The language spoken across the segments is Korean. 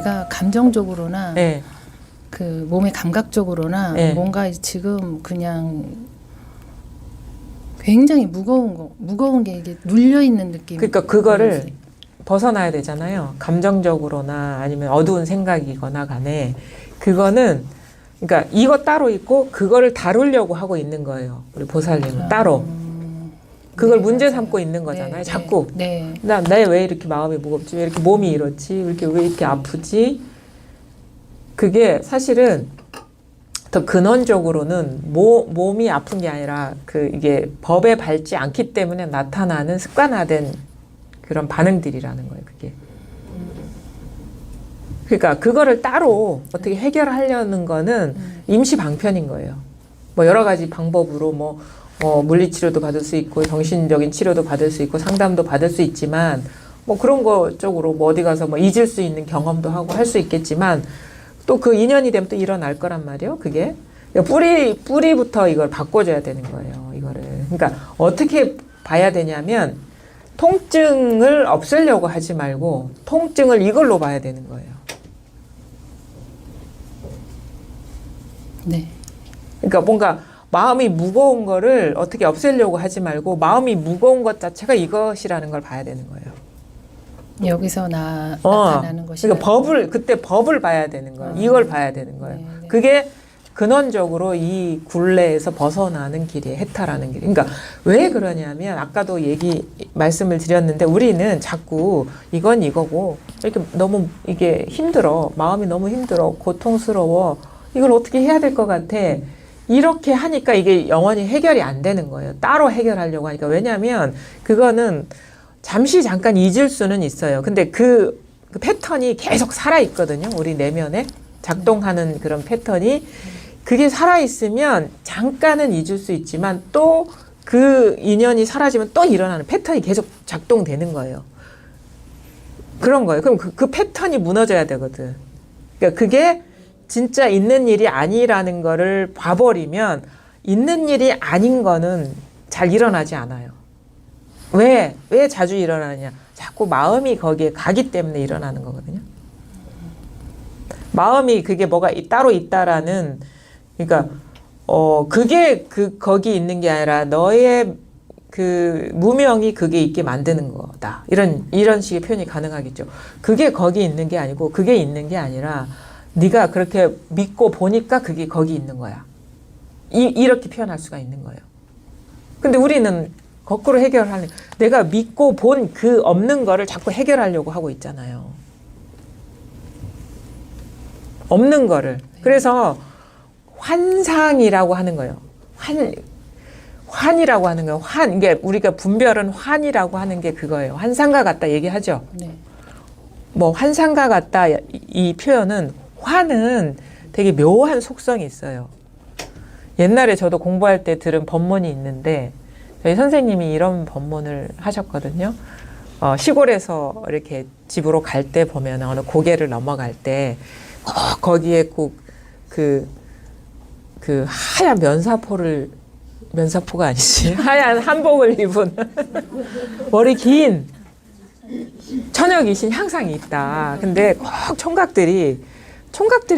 내가 감정적으로나 네. 그 몸의 감각적으로나 네. 뭔가 지금 그냥 굉장히 무거운 게 이게 눌려 있는 느낌. 그러니까 그거를 벗어나야 되잖아요. 감정적으로나 아니면 어두운 생각이거나 간에 그거는 그러니까 이거 따로 있고 그거를 다루려고 하고 있는 거예요. 우리 보살님은 따로. 그걸 네, 문제 맞아요. 삼고 있는 거잖아요. 네, 자꾸. 네. 나 왜 이렇게 마음이 무겁지? 왜 이렇게 몸이 이렇지? 왜 이렇게 아프지? 그게 사실은 더 근원적으로는 몸이 아픈 게 아니라 이게 법에 밟지 않기 때문에 나타나는 습관화된 그런 반응들이라는 거예요, 그게. 그러니까 그거를 따로 어떻게 해결하려는 거는 임시 방편인 거예요. 뭐 여러 가지 방법으로 물리치료도 받을 수 있고 정신적인 치료도 받을 수 있고 상담도 받을 수 있지만 뭐 그런 거 쪽으로 뭐 어디 가서 뭐 잊을 수 있는 경험도 하고 할 수 있겠지만 또 그 인연이 되면 또 일어날 거란 말이에요. 그게 뿌리부터 이걸 바꿔줘야 되는 거예요. 이거를. 그러니까 어떻게 봐야 되냐면 통증을 없애려고 하지 말고 통증을 이걸로 봐야 되는 거예요. 네. 그러니까 뭔가 마음이 무거운 거를 어떻게 없애려고 하지 말고 마음이 무거운 것 자체가 이것이라는 걸 봐야 되는 거예요. 여기서 나타나는 것이. 그러니까 그때 법을 봐야 되는 거예요. 이걸 봐야 되는 거예요. 네, 네. 그게 근원적으로 이 굴레에서 벗어나는 길이에요. 해탈하는 길. 그러니까 왜 그러냐면 아까도 말씀을 드렸는데 우리는 자꾸 이건 이거고 이렇게 너무 이게 힘들어. 마음이 너무 힘들어. 고통스러워. 이걸 어떻게 해야 될 것 같아. 이렇게 하니까 이게 영원히 해결이 안 되는 거예요. 따로 해결하려고 하니까. 왜냐하면 그거는 잠깐 잊을 수는 있어요. 근데 그 패턴이 계속 살아있거든요. 우리 내면에 작동하는 그런 패턴이 그게 살아있으면 잠깐은 잊을 수 있지만 또 그 인연이 사라지면 또 일어나는 패턴이 계속 작동되는 거예요. 그런 거예요. 그럼 그 패턴이 무너져야 되거든. 그러니까 그게 진짜 있는 일이 아니라는 거를 봐버리면 있는 일이 아닌 거는 잘 일어나지 않아요. 왜 자주 일어나느냐? 자꾸 마음이 거기에 가기 때문에 일어나는 거거든요. 마음이 그게 뭐가 따로 있다라는, 그러니까, 그게 거기 있는 게 아니라 너의 무명이 그게 있게 만드는 거다. 이런 식의 표현이 가능하겠죠. 그게 거기 있는 게 아니고, 그게 있는 게 아니라, 네가 그렇게 믿고 보니까 그게 거기 있는 거야. 이렇게 표현할 수가 있는 거예요. 근데 우리는 거꾸로 해결하는, 내가 믿고 본 그 없는 거를 자꾸 해결하려고 하고 있잖아요. 없는 거를. 그래서 환상이라고 하는 거예요. 환이라고 하는 거예요. 이게 우리가 분별은 환이라고 하는 게 그거예요. 환상과 같다 얘기하죠. 네. 뭐 환상과 같다 이 표현은 환은 되게 묘한 속성이 있어요. 옛날에 저도 공부할 때 들은 법문이 있는데 저희 선생님이 이런 법문을 하셨거든요. 시골에서 이렇게 집으로 갈 때 보면 어느 고개를 넘어갈 때 거기에 꼭 그 하얀 면사포가 아니지. 하얀 한복을 입은 머리 긴 처녀 귀신 항상 있다. 근데 꼭 총각들이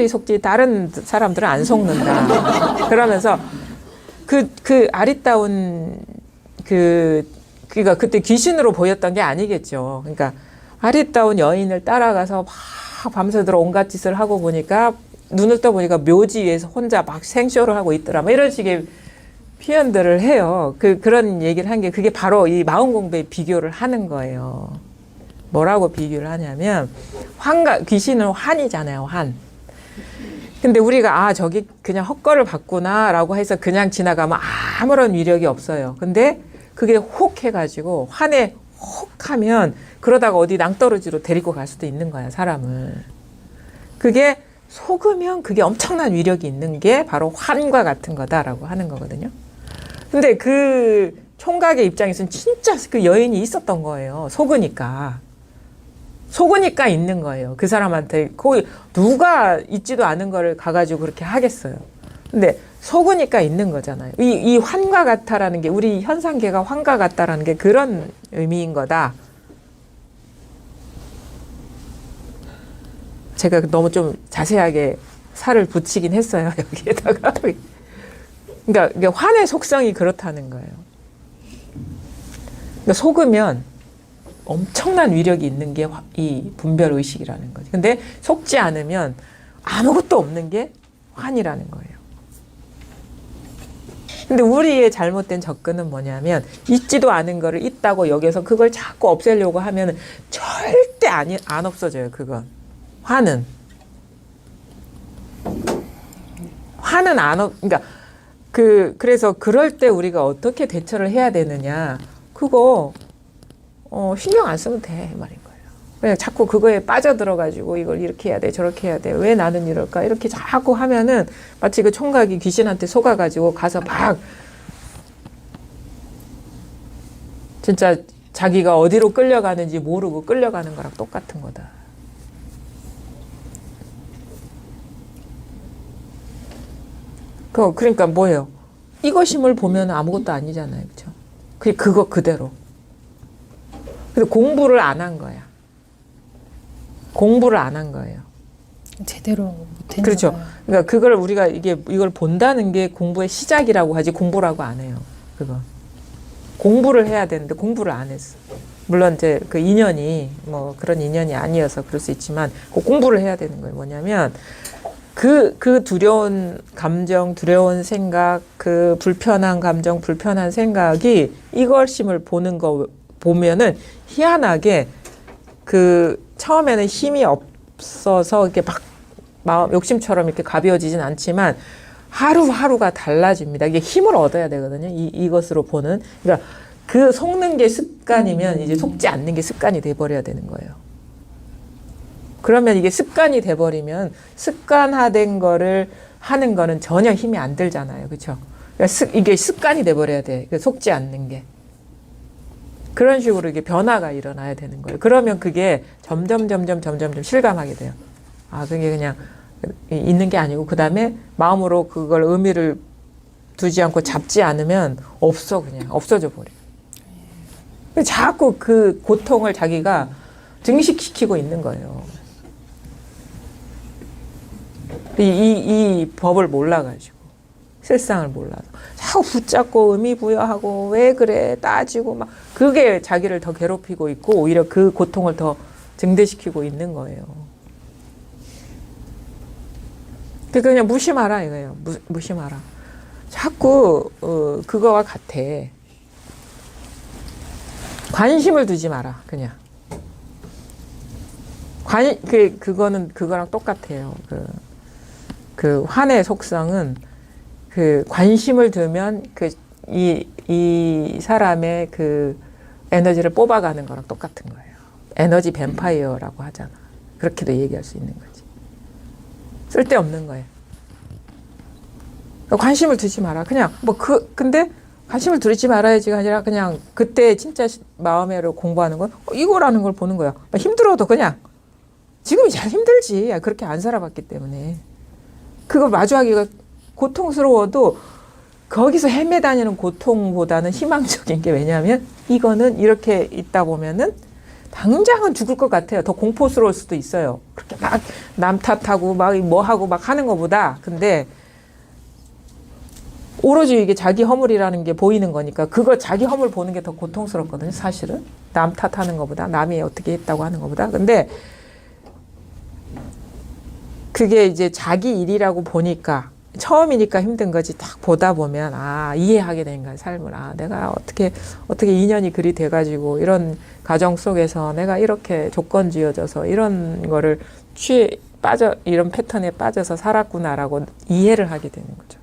속지 다른 사람들은 안 속는다. 그러면서 그 아리따운 그러니까 그때 귀신으로 보였던 게 아니겠죠. 그러니까 아리따운 여인을 따라가서 막 밤새도록 온갖 짓을 하고 보니까 눈을 떠보니까 묘지 위에서 혼자 막 생쇼를 하고 있더라. 뭐 이런 식의 표현들을 해요. 그런 얘기를 한 게 그게 바로 이 마음 공부에 비교를 하는 거예요. 뭐라고 비교를 하냐면 귀신은 환이잖아요. 환. 근데 우리가 저기 그냥 헛걸을 봤구나라고 해서 그냥 지나가면 아무런 위력이 없어요. 근데 그게 혹 해가지고 환에 혹 하면 그러다가 어디 낭떠러지로 데리고 갈 수도 있는 거야, 사람을. 그게 속으면 그게 엄청난 위력이 있는 게 바로 환과 같은 거다라고 하는 거거든요. 근데 그 총각의 입장에서는 진짜 그 여인이 있었던 거예요. 속으니까 있는 거예요. 그 사람한테 거기 누가 있지도 않은 거를 가가지고 그렇게 하겠어요. 근데 속으니까 있는 거잖아요. 이 환과 같다라는 게 우리 현상계가 환과 같다라는 게 그런 의미인 거다. 제가 너무 좀 자세하게 살을 붙이긴 했어요. 여기에다가. 그러니까 이게 환의 속성이 그렇다는 거예요. 그러니까 속으면 엄청난 위력이 있는 게 이 분별 의식이라는 거죠. 근데 속지 않으면 아무것도 없는 게 환이라는 거예요. 근데 우리의 잘못된 접근은 뭐냐면 있지도 않은 거를 있다고 여기서 그걸 자꾸 없애려고 하면 절대 안 없어져요. 그건 화는 그러니까 그래서 그럴 때 우리가 어떻게 대처를 해야 되느냐, 그거 신경 안 쓰면 돼 말인 거예요. 그냥 자꾸 그거에 빠져들어가지고 이걸 이렇게 해야 돼, 저렇게 해야 돼, 왜 나는 이럴까, 이렇게 자꾸 하면은 마치 그 총각이 귀신한테 속아가지고 가서 막 진짜 자기가 어디로 끌려가는지 모르고 끌려가는 거랑 똑같은 거다. 그러니까 뭐예요? 이것임을 보면 아무것도 아니잖아요. 그렇죠? 그거 그대로. 그래서 공부를 안 한 거야. 공부를 안 한 거예요. 제대로 못했나 그렇죠. 봐요. 그러니까 그걸 우리가 이걸 본다는 게 공부의 시작이라고 하지 공부라고 안 해요. 그거. 공부를 해야 되는데 공부를 안 했어. 물론 이제 그 인연이 뭐 그런 인연이 아니어서 그럴 수 있지만 그 공부를 해야 되는 거예요. 뭐냐면 그 두려운 감정, 두려운 생각, 그 불편한 감정, 불편한 생각이 이것임을 보는 거 보면은 희한하게 그 처음에는 힘이 없어서 이렇게 막 마음 욕심처럼 이렇게 가벼워지진 않지만 하루하루가 달라집니다. 이게 힘을 얻어야 되거든요. 이것으로 보는. 그러니까 그 속는 게 습관이면 이제 속지 않는 게 습관이 돼버려야 되는 거예요. 그러면 이게 습관이 돼버리면 습관화된 거를 하는 거는 전혀 힘이 안 들잖아요. 그렇죠? 그러니까 이게 습관이 돼버려야 돼. 속지 않는 게. 그런 식으로 이게 변화가 일어나야 되는 거예요. 그러면 그게 점점 실감하게 돼요. 아, 그게 그냥 있는 게 아니고 그 다음에 마음으로 그걸 의미를 두지 않고 잡지 않으면 그냥 없어져 버려요. 자꾸 그 고통을 자기가 증식시키고 있는 거예요. 이 법을 몰라가지고 실상을 몰라서 자꾸 붙잡고 의미 부여하고 왜 그래 따지고 막 그게 자기를 더 괴롭히고 있고 오히려 그 고통을 더 증대시키고 있는 거예요. 그러니까 그냥 무심하라 이거예요. 무심하라. 자꾸 그거와 같아. 관심을 두지 마라. 그냥. 그거는 그거랑 똑같아요. 그 환의 속성은 그 관심을 두면 이 사람의 그 에너지를 뽑아가는 거랑 똑같은 거예요. 에너지 뱀파이어라고 하잖아. 그렇게도 얘기할 수 있는 거지. 쓸데없는 거예요. 관심을 두지 마라. 그냥 근데 관심을 두지 말아야지가 아니라 그냥 그때 진짜 마음으로 공부하는 건 이거라는 걸 보는 거야. 힘들어도 그냥 지금이 잘 힘들지. 그렇게 안 살아봤기 때문에. 그거 마주하기가 고통스러워도 거기서 헤매다니는 고통보다는 희망적인 게 왜냐하면 이거는 이렇게 있다 보면은 당장은 죽을 것 같아요. 더 공포스러울 수도 있어요. 그렇게 막 남 탓하고 막 뭐하고 막 하는 것보다. 근데 오로지 이게 자기 허물이라는 게 보이는 거니까 그거 자기 허물 보는 게 더 고통스럽거든요. 사실은. 남 탓하는 것보다 남이 어떻게 했다고 하는 것보다. 근데 그게 이제 자기 일이라고 보니까 처음이니까 힘든 거지. 딱 보다 보면 이해하게 된 거야. 삶을. 내가 어떻게 인연이 그리 돼가지고 이런 가정 속에서 내가 이렇게 조건지어져서 이런 거를 이런 패턴에 빠져서 살았구나라고 이해를 하게 되는 거죠.